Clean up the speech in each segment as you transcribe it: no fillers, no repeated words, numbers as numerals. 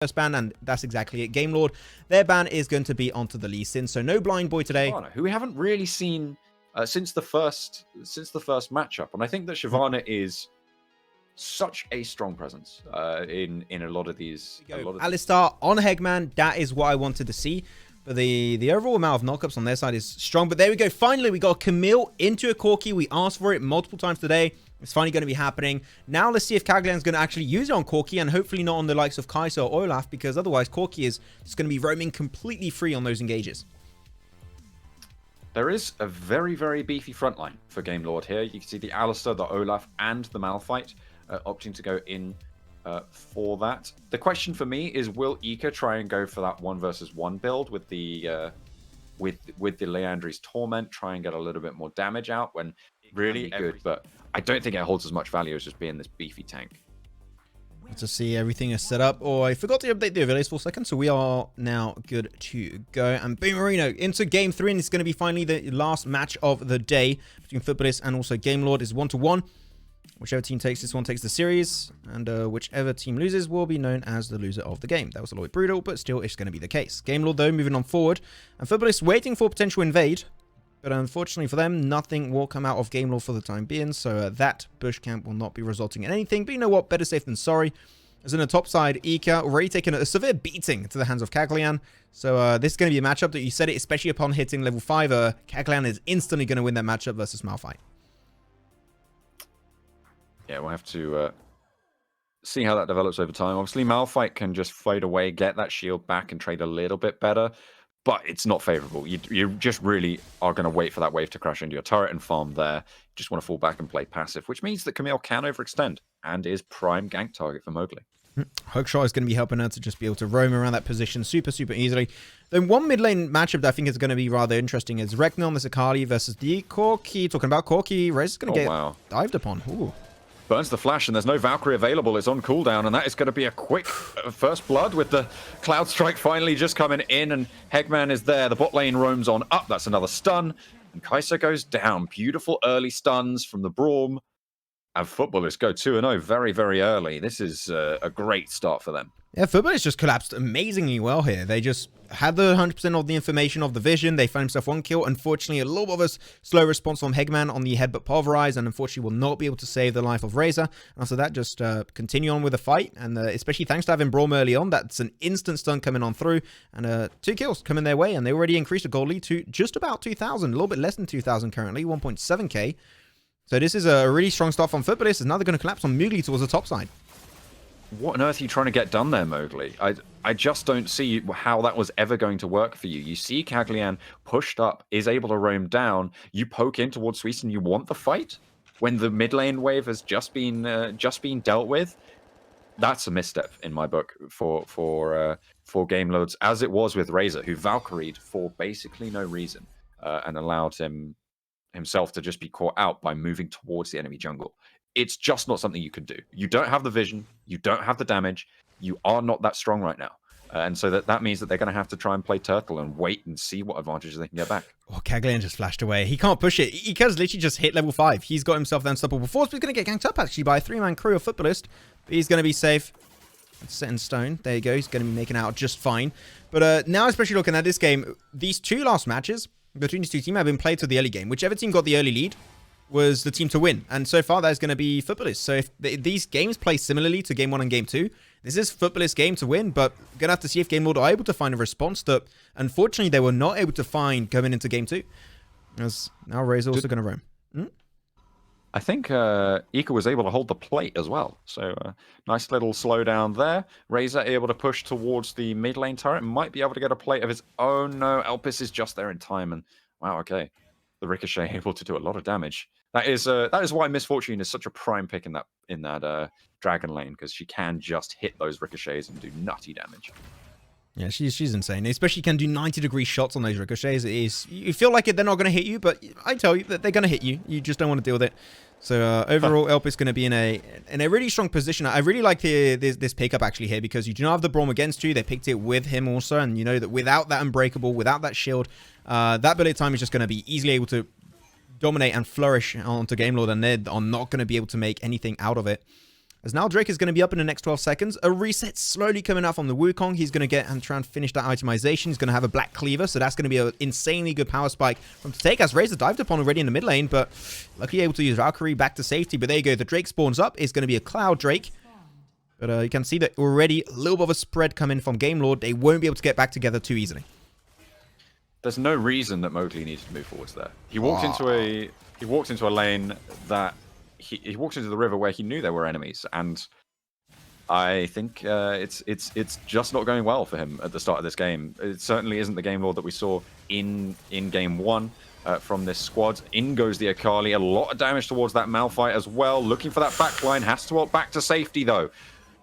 first ban, and that's exactly it. Game Lord, their ban is going to be onto the Lee Sin, so no blind boy today. Shyvana, who we haven't really seen since the first matchup, and I think that Shyvana is such a strong presence in a lot of these. Alistar on Hegman, that is what I wanted to see. But the overall amount of knockups on their side is strong. But there we go. Finally, we got Camille into a Corki. We asked for it multiple times today. It's finally going to be happening. Now let's see if Kaglan's going to actually use it on Corki, and hopefully not on the likes of Kai'Sa or Olaf, because otherwise Corki is just going to be roaming completely free on those engages. There is a very, very beefy front line for Game Lord here. You can see the Alistar, the Olaf, and the Malphite opting to go in for that. The question for me is, will Ika try and go for that 1 versus 1 build with the with the Leandri's Torment, try and get a little bit more damage out when really good, but I don't think it holds as much value as just being this beefy tank. To see everything is set up. Oh, I forgot to update the overlays for a second, so we are now good to go. And boom, Marino into game 3, and it's going to be finally the last match of the day between Futbolist and also Game Lord. Is 1-1. Whichever team takes this one takes the series, and whichever team loses will be known as the loser of the game. That was a little bit brutal, but still it's going to be the case. Game Lord, though, moving on forward, and Futbolist waiting for potential invade, but unfortunately for them, nothing will come out of Game Lord for the time being, so that bush camp will not be resulting in anything. But you know what? Better safe than sorry. As in the top side, Ika already taken a severe beating to the hands of Kaglan. So this is going to be a matchup that you said it, especially upon hitting level 5. Kaglan is instantly going to win that matchup versus Malphite. Yeah, we'll have to see how that develops over time. Obviously, Malphite can just fade away, get that shield back, and trade a little bit better. But it's not favorable. You just really are going to wait for that wave to crash into your turret and farm there. You just want to fall back and play passive, which means that Camille can overextend and is prime gank target for Mowgli. Hookshot is going to be helping her to just be able to roam around that position super easily. Then one mid lane matchup that I think is going to be rather interesting is Rekna on the Sakali versus the Corki. Talking about Corki, Rez is going to get dived upon. Ooh. Burns the flash, and there's no Valkyrie available. It's on cooldown, and that is going to be a quick first blood with the Cloud Strike finally just coming in, and Hegman is there. The bot lane roams on up. That's another stun, and Kai'Sa goes down. Beautiful early stuns from the Braum, and Futbolist go 2-0 very, very early. This is a great start for them. Yeah, Futbolist just collapsed amazingly well here. They just had the 100% of the information of the vision. They found himself 1 kill. Unfortunately, a little bit of a slow response from Hegman on the headbutt pulverize, and unfortunately will not be able to save the life of Razor. And after that, just continue on with the fight, and especially thanks to having Braum early on, that's an instant stun coming on through, and 2 kills coming their way, and they already increased the gold lead to just about 2,000, a little bit less than 2,000 currently, 1.7k. So this is a really strong start from Futbolist, and now they're going to collapse on Mowgli towards the top side. What on earth are you trying to get done there, Mowgli? I just don't see how that was ever going to work for you. You see Kaglan pushed up, is able to roam down. You poke in towards Swiss and you want the fight when the mid lane wave has just been dealt with. That's a misstep in my book for Game Lords, as it was with Razor, who Valkyried for basically no reason and allowed himself to just be caught out by moving towards the enemy jungle. It's just not something you can do. You don't have the vision. You don't have the damage. You are not that strong right now. And so that means that they're going to have to try and play turtle and wait and see what advantages they can get back. Oh, Kaglan just flashed away. He can't push it. Ika's literally just hit level 5. He's got himself the unstoppable force, but he's going to get ganked up actually by a 3-man crew of Futbolist. But he's going to be safe. It's set in stone. There you go. He's going to be making out just fine. But now, especially looking at this game, these 2 last matches between these 2 teams have been played to the early game. Whichever team got the early lead was the team to win, and so far that's going to be Futbolist. So if these games play similarly to game 1 and game 2, this is Futbolist game to win, but gonna have to see if Game Lord are able to find a response that unfortunately they were not able to find going into game 2, as now Ray's also going to roam. I think Ika was able to hold the plate as well, so nice little slowdown there. Razor able to push towards the mid lane turret, might be able to get a plate of his own. No, Elpis is just there in time, and wow, okay, the Ricochet able to do a lot of damage. That is why Miss Fortune is such a prime pick in that dragon lane, because she can just hit those ricochets and do nutty damage. Yeah, she's insane. Especially can do 90-degree shots on those ricochets. You feel like they're not going to hit you, but I tell you that they're going to hit you. You just don't want to deal with it. So overall, Elp is going to be in a really strong position. I really like this pickup actually here, because you do not have the Braum against you. They picked it with him also, and you know that without that Unbreakable, without that shield, that bullet time is just going to be easily able to dominate and flourish onto Game Lord, and they are not going to be able to make anything out of it. As now Drake is going to be up in the next 12 seconds. A reset slowly coming out from the Wukong. He's going to get and try and finish that itemization. He's going to have a Black Cleaver, so that's going to be an insanely good power spike from to take, as Razor dived upon already in the mid lane, but luckily able to use Valkyrie back to safety. But there you go, the Drake spawns up. It's going to be a Cloud Drake. But you can see that already a little bit of a spread coming from Game Lord. They won't be able to get back together too easily. There's no reason that Mowgli needed to move forwards there. He walked into a lane that he walked into the river where he knew there were enemies, and I think it's just not going well for him at the start of this game. It certainly isn't the Game Lord that we saw in Game 1 from this squad. In goes the Akali, a lot of damage towards that Malphite as well. Looking for that backline, has to walk back to safety though.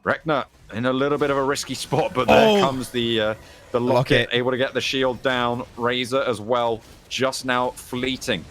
Rekna in a little bit of a risky spot, but there comes the locket, able to get the shield down. Razor as well, just now fleeting,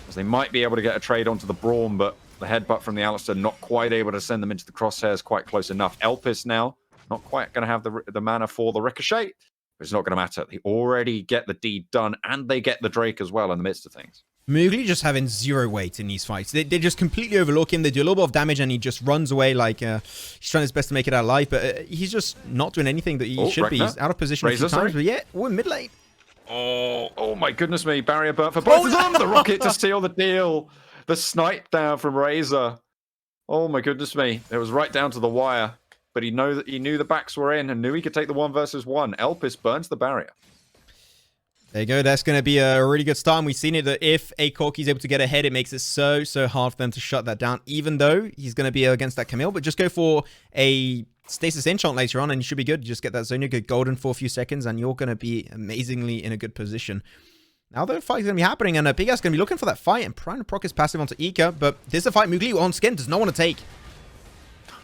as they might be able to get a trade onto the Braum, but the headbutt from the Alistar not quite able to send them into the crosshairs quite close enough. Elpis now not quite going to have the mana for the ricochet, but it's not going to matter. They already get the deed done, and they get the Drake as well in the midst of things. Mowgli just having zero weight in these fights. They just completely overlook him. They do a little bit of damage and he just runs away like he's trying his best to make it out alive, but he's just not doing anything that he should be. He's out of position Razor, a few times, but yeah, we're mid lane. Oh my goodness me. Barrier burnt for both of them. The rocket to seal the deal. The snipe down from Razor. Oh my goodness me. It was right down to the wire, but he knew the backs were in and knew he could take the 1 versus 1. Elpis burns the barrier. There you go. That's going to be a really good start. And we've seen it that if a Corki is able to get ahead, it makes it so hard for them to shut that down, even though he's going to be against that Camille. But just go for a Stasis Enchant later on and you should be good. You just get that Zhonya, get golden for a few seconds, and you're going to be amazingly in a good position. Now the fight's going to be happening, and Big Ass going to be looking for that fight and trying to proc his passive onto Ika. But this is a fight Mowgli on skin does not want to take.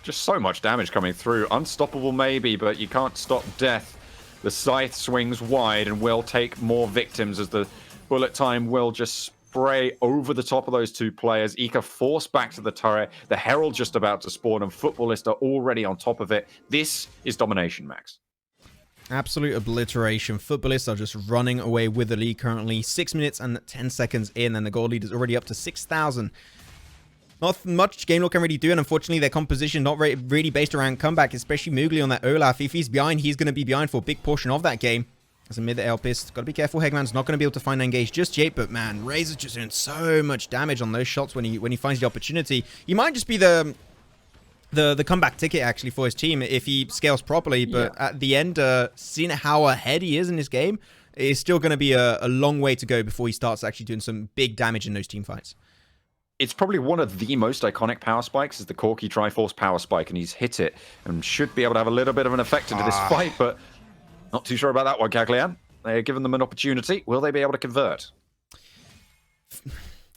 Just so much damage coming through. Unstoppable maybe, but you can't stop death. The scythe swings wide and will take more victims as the bullet time will just spray over the top of those two players. Ika forced back to the turret. The Herald just about to spawn, and Futbolist are already on top of it. This is domination, Max. Absolute obliteration. Futbolists are just running away with the lead currently. 6 minutes and 10 seconds in, and the goal lead is already up to 6,000. Not much Game Lord can really do, and unfortunately their composition not really based around comeback, especially Mowgli on that Olaf. If he's behind, he's going to be behind for a big portion of that game. As a mid Elpis, got to be careful. Hegman's not going to be able to find an engage just yet, but man, Razor's just doing so much damage on those shots when he finds the opportunity. He might just be the comeback ticket actually for his team if he scales properly, but at the end, seeing how ahead he is in this game, it's still going to be a long way to go before he starts actually doing some big damage in those team fights. It's probably one of the most iconic power spikes is the Corki Triforce power spike, and he's hit it and should be able to have a little bit of an effect into this fight, but not too sure about that one, Caglian. They're giving them an opportunity. Will they be able to convert?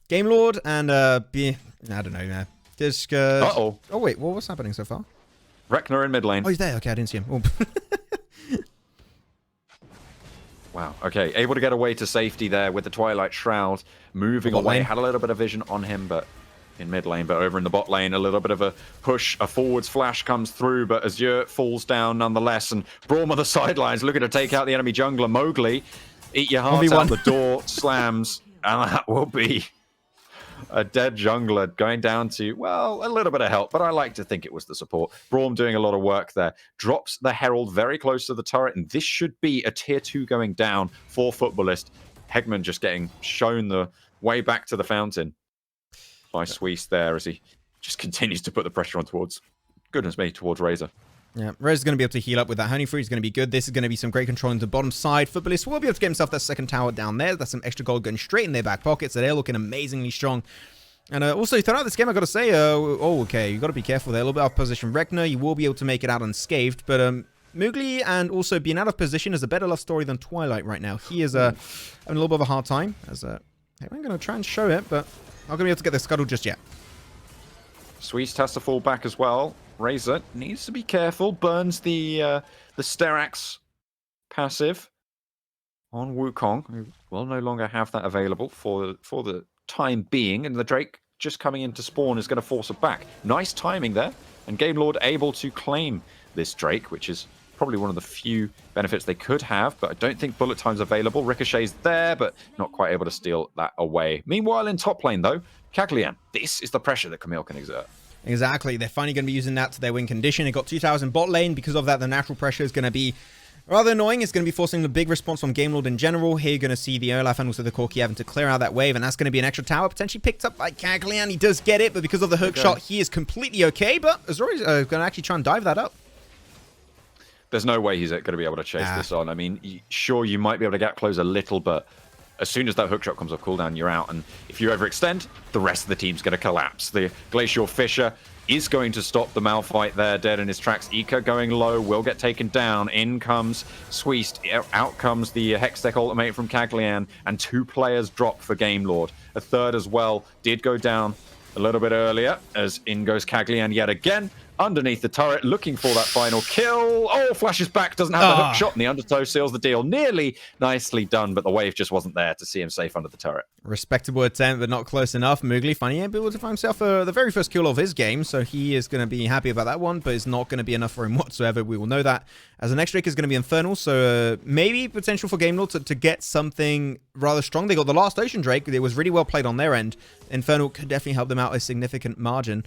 Game Lord and I don't know, man. Just oh wait, what's happening so far? Rekna in mid lane. Oh, he's there. Okay, I didn't see him. Oh. Wow. Okay, able to get away to safety there with the Twilight Shroud moving away. Had a little bit of vision on him, but in mid lane, but over in the bot lane, a little bit of a push, a forwards flash comes through, but Azure falls down nonetheless, and Braum on the sidelines looking to take out the enemy jungler. Mowgli, eat your heart out the door, slams, and that will be a dead jungler going down to, well, a little bit of help, but I like to think it was the support. Braum doing a lot of work there. Drops the Herald very close to the turret, and this should be a tier 2 going down for Futbolist. Hegman just getting shown the way back to the fountain by Suisse there as he just continues to put the pressure on towards, goodness me, towards Razor. Yeah, Razor's going to be able to heal up with that Honey Fruit. He's going to be good. This is going to be some great control on the bottom side. Futbolist will be able to get himself that second tower down there. That's some extra gold going straight in their back pocket, so they're looking amazingly strong. And also, throughout this game, I got to say, okay, you got to be careful there. A little bit out of position. Rekna, you will be able to make it out unscathed, but Mowgli and also being out of position is a better love story than Twilight right now. He is having a little bit of a hard time. As I'm going to try and show it, but not going to be able to get the scuttle just yet. Suisse has to fall back as well. Razor needs to be careful. Burns the Sterax passive on Wukong, who will no longer have that available for the time being, and the Drake just coming in to spawn is going to force it back. Nice timing there, and Game Lord able to claim this Drake, which is probably one of the few benefits they could have, but I don't think bullet time's available. Ricochet's there, but not quite able to steal that away. Meanwhile, in top lane, though, Caglian, this is the pressure that Camille can exert. Exactly. They're finally going to be using that to their win condition. They got 2,000 bot lane. Because of that, the natural pressure is going to be rather annoying. It's going to be forcing a big response from Game Lord in general. Here you're going to see the Olaf and also the Corki having to clear out that wave, and that's going to be an extra tower potentially picked up by Caglian. He does get it, but because of the hook shot, he is completely okay, but Azori's going to actually try and dive that up. There's no way he's going to be able to chase this on. I mean, sure, you might be able to get close a little, but as soon as that hook shot comes off cooldown, you're out. And if you overextend, the rest of the team's going to collapse. The Glacial Fisher is going to stop the Malphite there, dead in his tracks. Ika going low, will get taken down. In comes Sweest, out comes the Hextech ultimate from Caglian, and 2 players drop for Game Lord. A third as well did go down a little bit earlier, as in goes Caglian yet again. Underneath the turret, looking for that final kill. Oh, flashes back, doesn't have the hook shot, and the undertow seals the deal. Nearly nicely done, but the wave just wasn't there to see him safe under the turret. Respectable attempt, but not close enough. Moogly finally able to find himself the very first kill of his game, so he is going to be happy about that one, but it's not going to be enough for him whatsoever. We will know that. As the next Drake is going to be Infernal, so maybe potential for Game Lord to get something rather strong. They got the last Ocean Drake. It was really well played on their end. Infernal could definitely help them out a significant margin.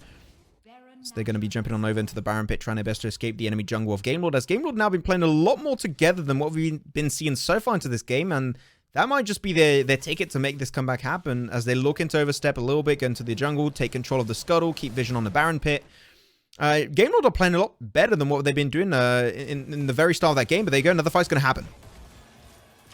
So they're going to be jumping on over into the Baron Pit, trying their best to escape the enemy jungle of Game Lord. As Game Lord now been playing a lot more together than what we've been seeing so far into this game, and that might just be their ticket to make this comeback happen as they look into overstep a little bit, go into the jungle, take control of the scuttle, keep vision on the Baron Pit. Game Lord are playing a lot better than what they've been doing in the very start of that game, but there you go, another fight's going to happen.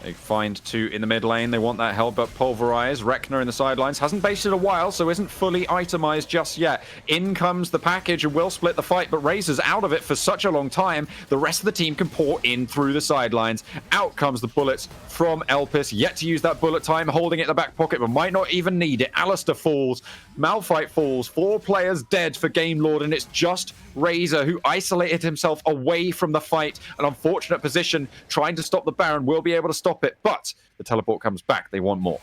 They find 2 in the mid lane. They want that help, but Pulverize. Rekner in the sidelines. Hasn't based it a while, so isn't fully itemized just yet. In comes the package and will split the fight, but Razor's out of it for such a long time. The rest of the team can pour in through the sidelines. Out comes the bullets from Elpis. Yet to use that bullet time, holding it in the back pocket, but might not even need it. Alistair falls. Malphite falls. 4 players dead for Game Lord, and it's just Razor who isolated himself away from the fight. An unfortunate position, trying to stop the Baron. Will be able to stop it, but the teleport comes back. They want more.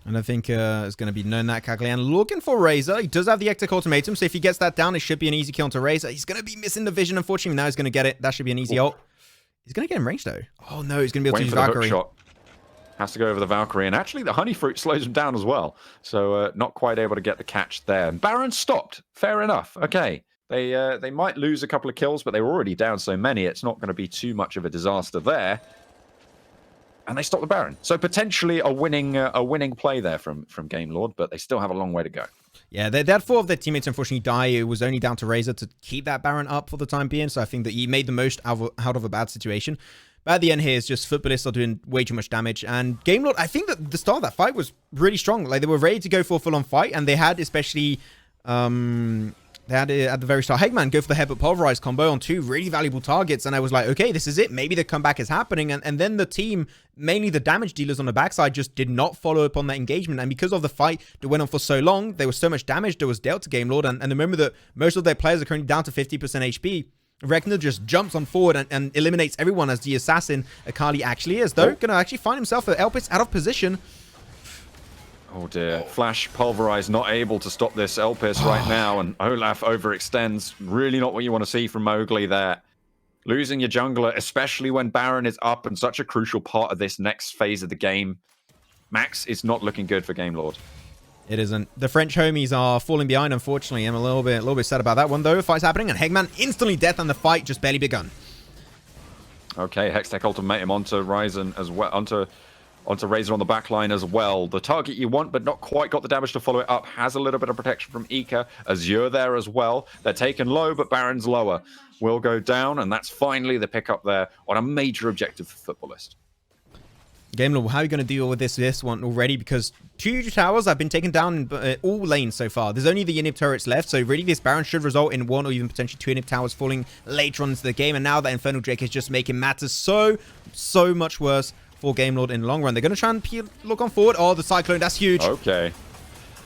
And I think it's going to be known that Caglian looking for Razor. He does have the Ectic ultimatum, so if he gets that down, it should be an easy kill onto Razor. He's going to be missing the vision, unfortunately. Now he's going to get it. That should be an easy ult. He's going to get him range, though. Oh, no, he's going to be able to use Valkyrie. Shot. Has to go over the Valkyrie, and actually the Honey Fruit slows him down as well. So not quite able to get the catch there. Baron stopped. Fair enough. Okay. They might lose a couple of kills, but they were already down so many. It's not going to be too much of a disaster there. And they stop the Baron. So potentially a winning play there from Game Lord, but they still have a long way to go. Yeah, they had 4 of their teammates unfortunately die. It was only down to Razor to keep that Baron up for the time being. So I think that he made the most out of a bad situation. But at the end here, it's just Futbolists are doing way too much damage. And Game Lord, I think that the start of that fight was really strong. Like, they were ready to go for a full-on fight. And they had especially... They had it at the very start. Hegman go for the Headbutt Pulverize combo on 2 really valuable targets. And I was like, okay, this is it. Maybe the comeback is happening. And then the team, mainly the damage dealers on the backside, just did not follow up on that engagement. And because of the fight that went on for so long, there was so much damage that was dealt to Game Lord. And remember that most of their players are currently down to 50% HP. Rekner just jumps on forward and eliminates everyone as the assassin Akali actually is. Though, going to actually find himself at Elpis out of position. Oh dear. Flash Pulverize not able to stop this Elpis right now, and Olaf overextends. Really not what you want to see from Mowgli there. Losing your jungler, especially when Baron is up and such a crucial part of this next phase of the game. Max is not looking good for Game Lord. It isn't. The French homies are falling behind, unfortunately. I'm a little bit sad about that one, though. Fight's happening, and Hegman instantly death, and the fight just barely begun. Okay, Hextech ultimatum onto Ryzen as well, onto Razor on the backline as well. The target you want, but not quite got the damage to follow it up. Has a little bit of protection from Ika. Azure there as well. They're taken low, but Baron's lower. Will go down, and that's finally the pickup there on a major objective for Futbolist. Game Lord, how are you going to deal with this one already? Because 2 towers have been taken down in all lanes so far. There's only the Inhib turrets left, so really this Baron should result in 1 or even potentially 2 Inhib towers falling later on into the game. And now that Infernal Drake is just making matters so much worse for Game Lord in the long run. They're going to try and look on forward. Oh, the Cyclone, that's huge. Okay.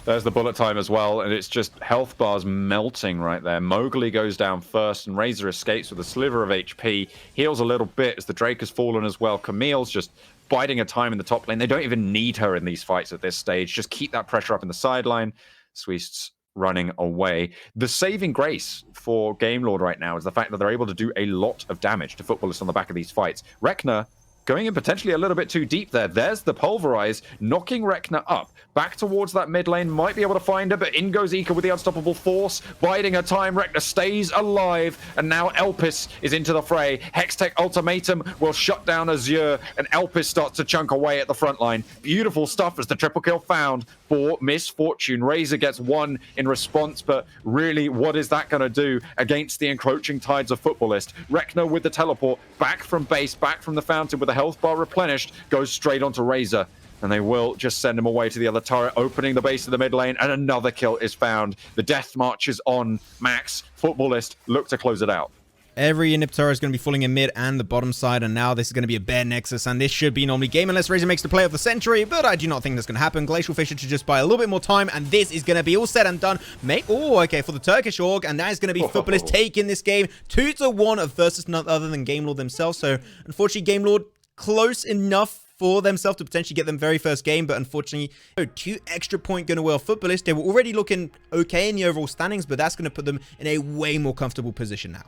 There's the bullet time as well, and it's just health bars melting right there. Mowgli goes down first, and Razor escapes with a sliver of HP. Heals a little bit as the Drake has fallen as well. Camille's just biding her time in the top lane. They don't even need her in these fights at this stage. Just keep that pressure up in the sideline. Sweest's running away. The saving grace for Game Lord right now is the fact that they're able to do a lot of damage to Futbolists on the back of these fights. Rekner going in potentially a little bit too deep there. There's the Pulverize, knocking Rekna up. Back towards that mid lane, might be able to find her, but in goes Ika with the Unstoppable Force, biding her time. Rekna stays alive, and now Elpis is into the fray. Hextech Ultimatum will shut down Azure, and Elpis starts to chunk away at the front line. Beautiful stuff as the triple kill found for Misfortune. Razor gets one in response, but really, what is that going to do against the encroaching tides of Futbolist? Rekna with the teleport, back from base, back from the fountain with the health bar replenished, goes straight onto Razor. And they will just send him away to the other turret, opening the base of the mid lane, and another kill is found. The death march is on. Max, Futbolist, look to close it out. Every inhibitor is going to be falling in mid and the bottom side, and now this is going to be a bare nexus, and this should be normally game unless Razor makes the play of the century, but I do not think that's going to happen. Glacial Fisher to just buy a little bit more time, and this is going to be all said and done. Oh, okay, for the Turkish Org, and that is going to be Futbolist taking this game 2-1 versus none other than Game Lord themselves. So, unfortunately, Game Lord close enough for themselves to potentially get them very first game, but unfortunately, 2 extra point going to well Futbolist. They were already looking okay in the overall standings, but that's going to put them in a way more comfortable position now.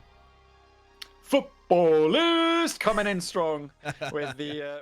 Futbolist coming in strong with the